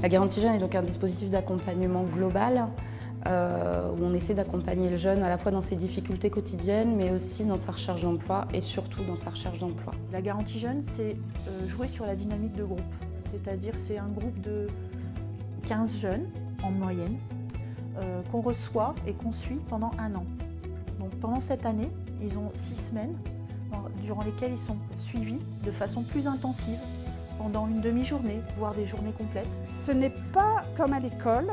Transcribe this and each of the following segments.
La garantie jeune est donc un dispositif d'accompagnement global où on essaie d'accompagner le jeune à la fois dans ses difficultés quotidiennes, mais aussi dans sa recherche d'emploi et surtout dans sa recherche d'emploi. La garantie jeune, c'est jouer sur la dynamique de groupe. C'est-à-dire c'est un groupe de 15 jeunes en moyenne qu'on reçoit et qu'on suit pendant 1 an. Donc pendant cette année, ils ont 6 semaines durant lesquelles ils sont suivis de façon plus intensive pendant une demi-journée, voire des journées complètes. Ce n'est pas comme à l'école.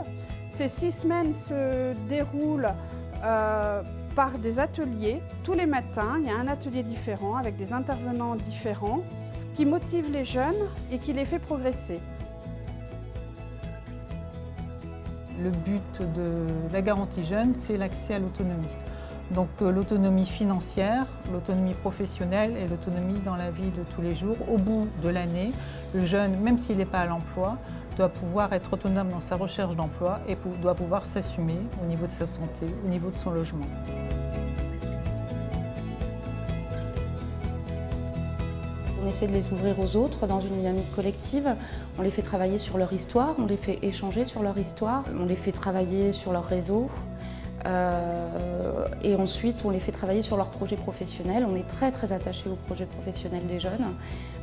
Ces 6 semaines se déroulent par des ateliers. Tous les matins, il y a un atelier différent avec des intervenants différents, ce qui motive les jeunes et qui les fait progresser. Le but de la garantie jeune, c'est l'accès à l'autonomie. Donc l'autonomie financière, l'autonomie professionnelle et l'autonomie dans la vie de tous les jours. Au bout de l'année, le jeune, même s'il n'est pas à l'emploi, doit pouvoir être autonome dans sa recherche d'emploi et doit pouvoir s'assumer au niveau de sa santé, au niveau de son logement. On essaie de les ouvrir aux autres dans une dynamique collective. On les fait travailler sur leur histoire, on les fait échanger sur leur histoire, on les fait travailler sur leur réseau. Et ensuite, on les fait travailler sur leurs projets professionnels. On est très attachés aux projets professionnels des jeunes.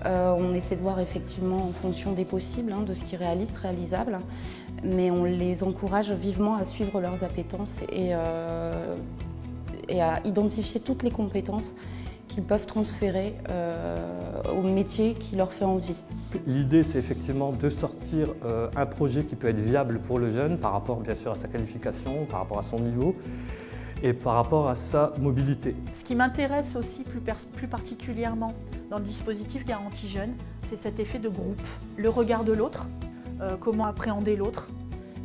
On essaie de voir effectivement en fonction des possibles, de ce qui est réaliste, réalisable. Mais on les encourage vivement à suivre leurs appétences et à identifier toutes les compétences qu'ils peuvent transférer au métier qui leur fait envie. L'idée, c'est effectivement de sortir un projet qui peut être viable pour le jeune par rapport bien sûr à sa qualification, par rapport à son niveau et par rapport à sa mobilité. Ce qui m'intéresse aussi plus particulièrement dans le dispositif Garantie Jeune, c'est cet effet de groupe, le regard de l'autre, comment appréhender l'autre.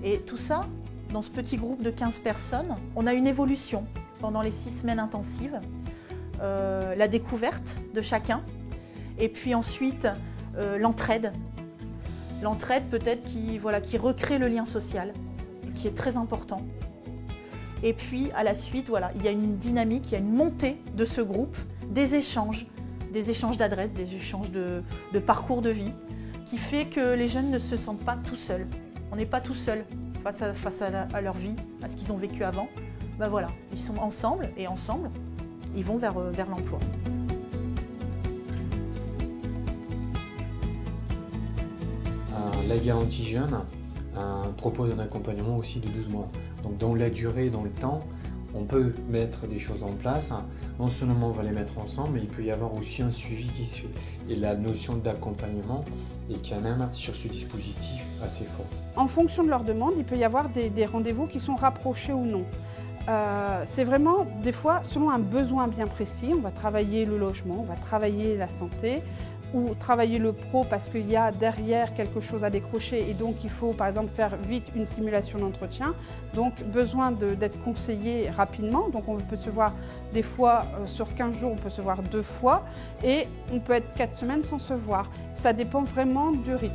Et tout ça, dans ce petit groupe de 15 personnes, on a une évolution pendant les 6 semaines intensives. La découverte de chacun et puis ensuite l'entraide. L'entraide peut-être qui recrée le lien social, qui est très important. Et puis à la suite, il y a une dynamique, il y a une montée de ce groupe, des échanges d'adresses, des échanges de parcours de vie, qui fait que les jeunes ne se sentent pas tout seuls. On n'est pas tout seul face à leur vie, à ce qu'ils ont vécu avant. Ils sont ensemble et ensemble, ils vont vers l'emploi. La garantie jeune propose un accompagnement aussi de 12 mois. Donc dans la durée, dans le temps, on peut mettre des choses en place. Non seulement on va les mettre ensemble, mais il peut y avoir aussi un suivi qui se fait. Et la notion d'accompagnement est quand même sur ce dispositif assez forte. En fonction de leur demande, il peut y avoir des rendez-vous qui sont rapprochés ou non. C'est vraiment des fois selon un besoin bien précis. On va travailler le logement, on va travailler la santé ou travailler le pro parce qu'il y a derrière quelque chose à décrocher et donc il faut par exemple faire vite une simulation d'entretien. Donc besoin d'être conseillé rapidement. Donc on peut se voir des fois sur 15 jours, on peut se voir 2 fois et on peut être 4 semaines sans se voir. Ça dépend vraiment du rythme.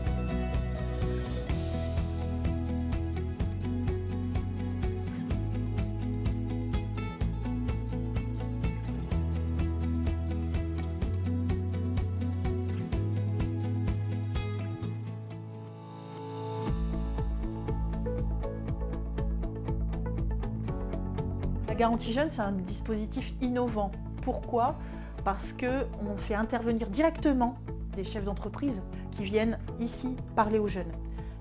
La garantie jeune, c'est un dispositif innovant. Pourquoi ? Parce qu'on fait intervenir directement des chefs d'entreprise qui viennent ici parler aux jeunes.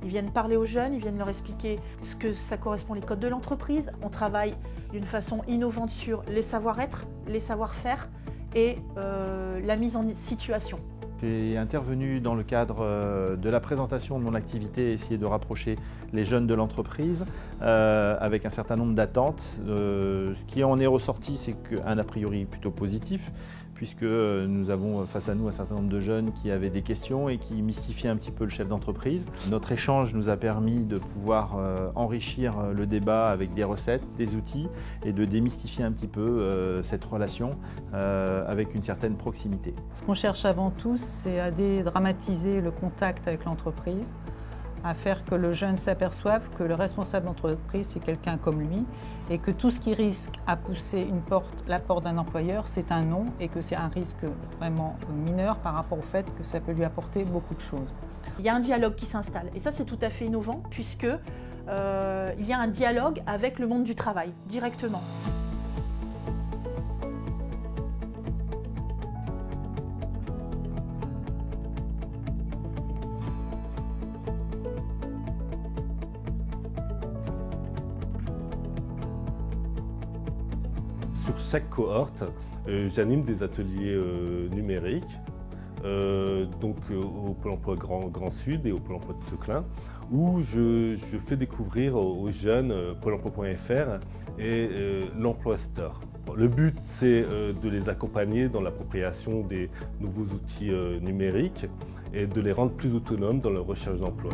Ils viennent parler aux jeunes, ils viennent leur expliquer ce que ça correspond les codes de l'entreprise. On travaille d'une façon innovante sur les savoir-être, les savoir-faire et la mise en situation. J'ai intervenu dans le cadre de la présentation de mon activité, essayer de rapprocher les jeunes de l'entreprise avec un certain nombre d'attentes. Ce qui en est ressorti, c'est qu'un a priori plutôt positif, puisque nous avons face à nous un certain nombre de jeunes qui avaient des questions et qui mystifiaient un petit peu le chef d'entreprise. Notre échange nous a permis de pouvoir enrichir le débat avec des recettes, des outils et de démystifier un petit peu cette relation avec une certaine proximité. Ce qu'on cherche avant tout, c'est à dédramatiser le contact avec l'entreprise, à faire que le jeune s'aperçoive que le responsable d'entreprise, c'est quelqu'un comme lui et que tout ce qui risque à pousser la porte d'un employeur, c'est un non et que c'est un risque vraiment mineur par rapport au fait que ça peut lui apporter beaucoup de choses. Il y a un dialogue qui s'installe. Et ça, c'est tout à fait innovant, puisque il y a un dialogue avec le monde du travail, directement. Sur chaque cohorte, j'anime des ateliers numériques, donc au Pôle emploi Grand Sud et au Pôle emploi de Seclin, où je fais découvrir aux jeunes Pôle emploi.fr et l'Emploi Store. Le but, c'est de les accompagner dans l'appropriation des nouveaux outils numériques et de les rendre plus autonomes dans leur recherche d'emploi.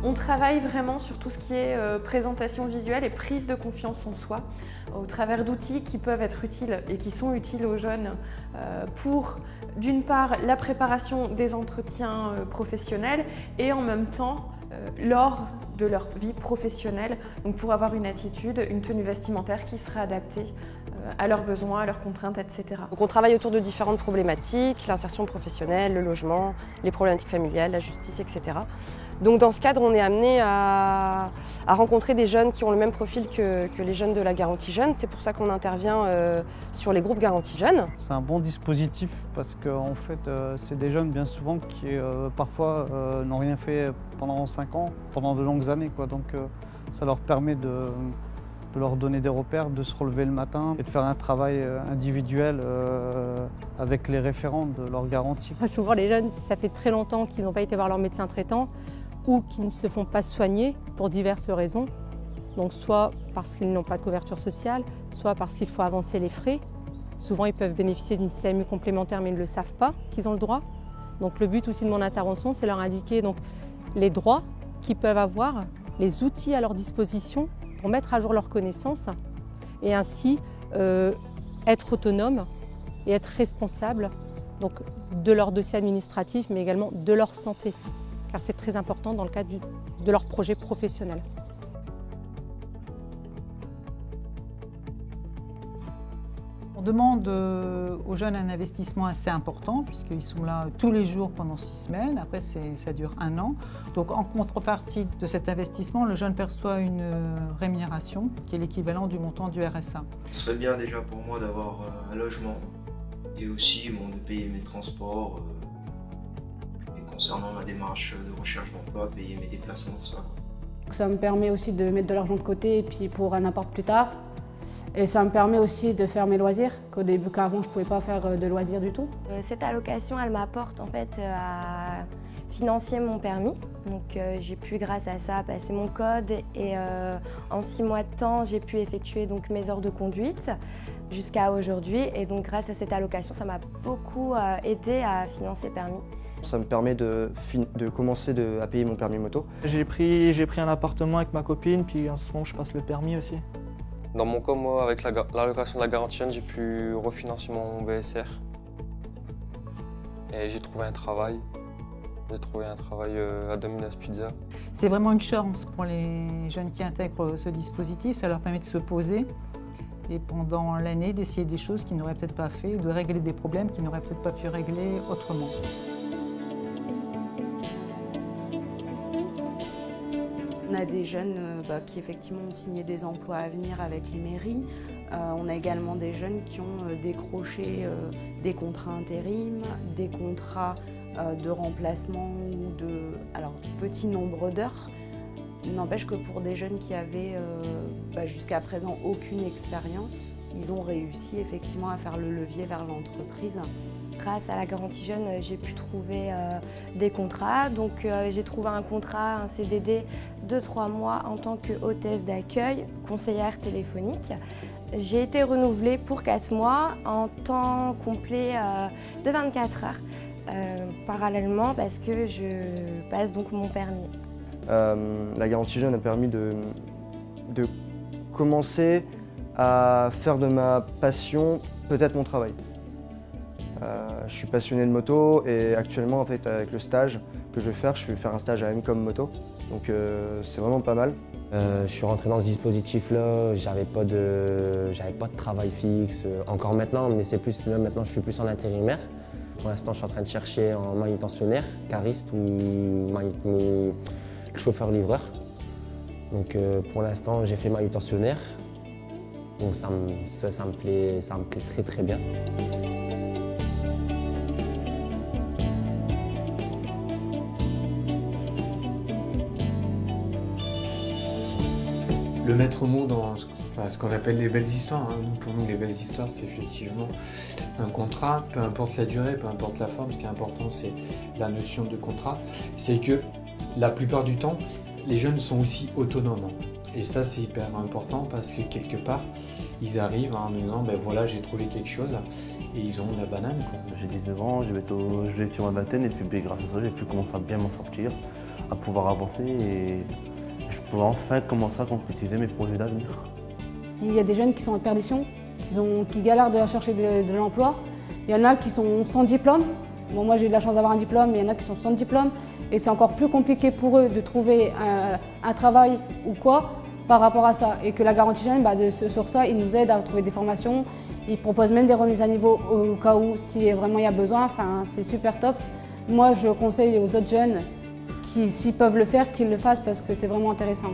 On travaille vraiment sur tout ce qui est présentation visuelle et prise de confiance en soi au travers d'outils qui peuvent être utiles et qui sont utiles aux jeunes pour, d'une part, la préparation des entretiens professionnels et en même temps lors de leur vie professionnelle, donc pour avoir une attitude, une tenue vestimentaire qui sera adaptée à leurs besoins, à leurs contraintes, etc. Donc on travaille autour de différentes problématiques, l'insertion professionnelle, le logement, les problématiques familiales, la justice, etc. Donc dans ce cadre, on est amené à rencontrer des jeunes qui ont le même profil que les jeunes de la Garantie Jeunes. C'est pour ça qu'on intervient sur les groupes Garantie Jeunes. C'est un bon dispositif parce qu'en fait, c'est des jeunes bien souvent qui parfois n'ont rien fait pendant 5 ans, pendant de longues années, quoi. Donc ça leur permet de leur donner des repères, de se relever le matin et de faire un travail individuel avec les référents de leur garantie. Souvent les jeunes, ça fait très longtemps qu'ils n'ont pas été voir leur médecin traitant ou qu'ils ne se font pas soigner pour diverses raisons. Donc soit parce qu'ils n'ont pas de couverture sociale, soit parce qu'il faut avancer les frais. Souvent ils peuvent bénéficier d'une CMU complémentaire mais ils ne le savent pas qu'ils ont le droit. Donc le but aussi de mon intervention, c'est leur indiquer donc, les droits qu'ils peuvent avoir, les outils à leur disposition pour mettre à jour leurs connaissances et ainsi être autonome et être responsable donc, de leur dossier administratif mais également de leur santé car c'est très important dans le cadre de leur projet professionnel. On demande aux jeunes un investissement assez important puisqu'ils sont là tous les jours pendant 6 semaines. Après, ça dure 1 an. Donc, en contrepartie de cet investissement, le jeune perçoit une rémunération qui est l'équivalent du montant du RSA. Ce serait bien déjà pour moi d'avoir un logement et aussi de payer mes transports et concernant ma démarche de recherche d'emploi, payer mes déplacements, tout ça. Ça me permet aussi de mettre de l'argent de côté et puis pour un appart plus tard. Et ça me permet aussi de faire mes loisirs, qu'avant je ne pouvais pas faire de loisirs du tout. Cette allocation, elle m'apporte en fait à financer mon permis. Donc j'ai pu grâce à ça passer mon code et en 6 mois de temps, j'ai pu effectuer donc, mes heures de conduite jusqu'à aujourd'hui. Et donc grâce à cette allocation, ça m'a beaucoup aidé à financer le permis. Ça me permet de commencer à payer mon permis moto. J'ai pris un appartement avec ma copine, puis en ce moment je passe le permis aussi. Dans mon cas, moi, avec l'allocation de la Garantie Jeune, j'ai pu refinancer mon BSR. Et j'ai trouvé un travail. J'ai trouvé un travail à Domino's Pizza. C'est vraiment une chance pour les jeunes qui intègrent ce dispositif. Ça leur permet de se poser et pendant l'année d'essayer des choses qu'ils n'auraient peut-être pas fait, de régler des problèmes qu'ils n'auraient peut-être pas pu régler autrement. On a des jeunes qui effectivement ont signé des emplois à venir avec les mairies. On a également des jeunes qui ont décroché des contrats intérim, des contrats de remplacement ou de petit nombre d'heures. Il n'empêche que pour des jeunes qui avaient jusqu'à présent aucune expérience, ils ont réussi effectivement à faire le levier vers l'entreprise. Grâce à la Garantie Jeune, j'ai pu trouver des contrats. Donc j'ai trouvé un contrat, un CDD de 3 mois en tant que hôtesse d'accueil, conseillère téléphonique. J'ai été renouvelée pour 4 mois en temps complet de 24 heures, parallèlement parce que je passe donc mon permis. La Garantie Jeune a permis de commencer à faire de ma passion peut-être mon travail. Je suis passionné de moto et actuellement en fait avec le stage que je vais faire un stage à Mcom Moto, donc c'est vraiment pas mal. Je suis rentré dans ce dispositif-là, j'avais pas de travail fixe, encore maintenant, mais c'est plus là maintenant je suis plus en intérimaire. Pour l'instant, je suis en train de chercher en manutentionnaire, cariste ou chauffeur-livreur. Donc pour l'instant, j'ai fait manutentionnaire. Donc ça me plaît très très bien. Le maître mot dans ce qu'on appelle les belles histoires. Pour nous, les belles histoires, c'est effectivement un contrat, peu importe la durée, peu importe la forme. Ce qui est important, c'est la notion de contrat. C'est que la plupart du temps, les jeunes sont aussi autonomes. Et ça, c'est hyper important parce que quelque part, ils arrivent en nous disant ben voilà, j'ai trouvé quelque chose et ils ont la banane. J'ai 19 ans, je vais sur ma vingtaine et puis grâce à ça, j'ai pu commencer à bien m'en sortir, à pouvoir avancer et je peux enfin commencer à concrétiser mes projets d'avenir. Il y a des jeunes qui sont en perdition, qui galèrent à chercher de l'emploi. Il y en a qui sont sans diplôme. Bon, moi, j'ai eu de la chance d'avoir un diplôme, mais il y en a qui sont sans diplôme. Et c'est encore plus compliqué pour eux de trouver un travail ou quoi par rapport à ça. Et que la garantie jeune, sur ça, ils nous aident à trouver des formations. Ils proposent même des remises à niveau au cas où, si vraiment il y a besoin. Enfin, c'est super top. Moi, je conseille aux autres jeunes qui, s'ils peuvent le faire, qu'ils le fassent parce que c'est vraiment intéressant.